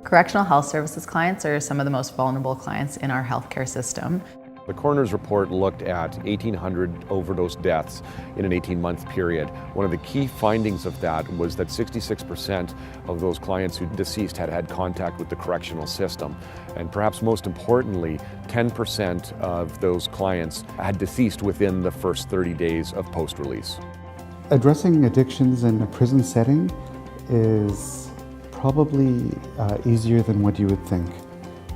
Correctional health services clients are some of the most vulnerable clients in our healthcare system. The coroner's report looked at 1,800 overdose deaths in an 18-month period. One of the key findings of that was that 66% of those clients who deceased had had contact with the correctional system. And perhaps most importantly, 10% of those clients had deceased within the first 30 days of post-release. Addressing addictions in a prison setting is probably easier than what you would think,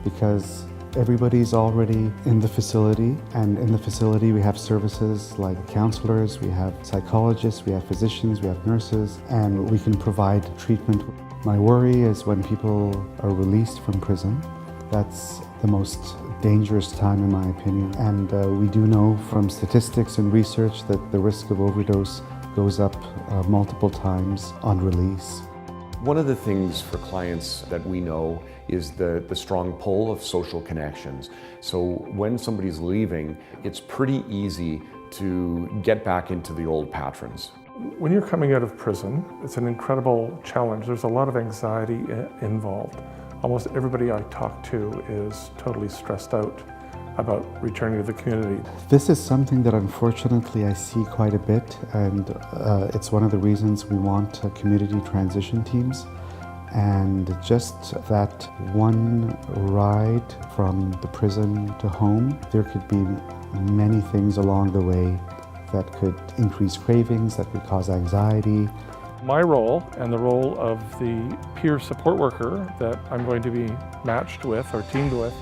because everybody's already in the facility, and in the facility we have services like counselors, we have psychologists, we have physicians, we have nurses, and we can provide treatment. My worry is when people are released from prison. That's the most dangerous time in my opinion, and we do know from statistics and research that the risk of overdose goes up multiple times on release. One of the things for clients that we know is the strong pull of social connections. So when somebody's leaving, it's pretty easy to get back into the old patrons. When you're coming out of prison, it's an incredible challenge. There's a lot of anxiety involved. Almost everybody I talk to is totally stressed out about returning to the community. This is something that unfortunately I see quite a bit, and it's one of the reasons we want community transition teams. And just that one ride from the prison to home, there could be many things along the way that could increase cravings, that could cause anxiety. My role and the role of the peer support worker that I'm going to be matched with or teamed with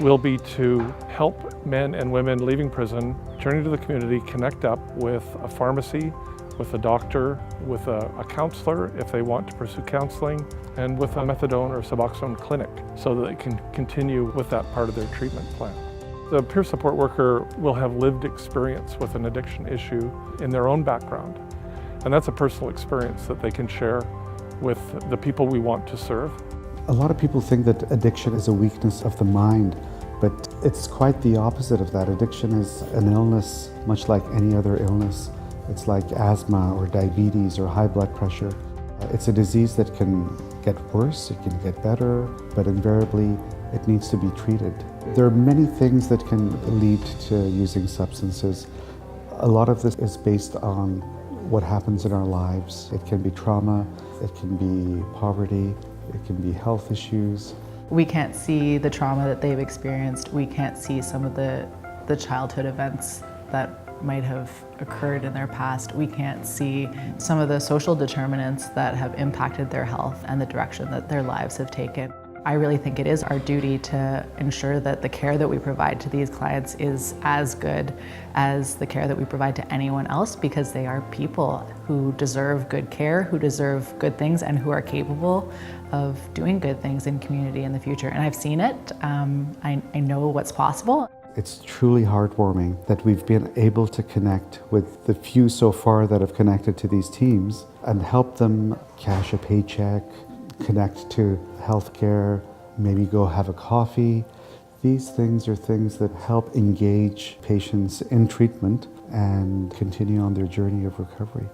will be to help men and women leaving prison, returning to the community, connect up with a pharmacy, with a doctor, with a counselor if they want to pursue counseling, and with a methadone or Suboxone clinic so that they can continue with that part of their treatment plan. The peer support worker will have lived experience with an addiction issue in their own background, and that's a personal experience that they can share with the people we want to serve. A lot of people think that addiction is a weakness of the mind, but it's quite the opposite of that. Addiction is an illness much like any other illness. It's like asthma or diabetes or high blood pressure. It's a disease that can get worse, it can get better, but invariably it needs to be treated. There are many things that can lead to using substances. A lot of this is based on what happens in our lives. It can be trauma, it can be poverty, it can be health issues. We can't see the trauma that they've experienced. We can't see some of the childhood events that might have occurred in their past. We can't see some of the social determinants that have impacted their health and the direction that their lives have taken. I really think it is our duty to ensure that the care that we provide to these clients is as good as the care that we provide to anyone else, because they are people who deserve good care, who deserve good things, and who are capable of doing good things in community in the future. And I've seen it. I know what's possible. It's truly heartwarming that we've been able to connect with the few so far that have connected to these teams and help them cash a paycheck, connect to healthcare, maybe go have a coffee. These things are things that help engage patients in treatment and continue on their journey of recovery.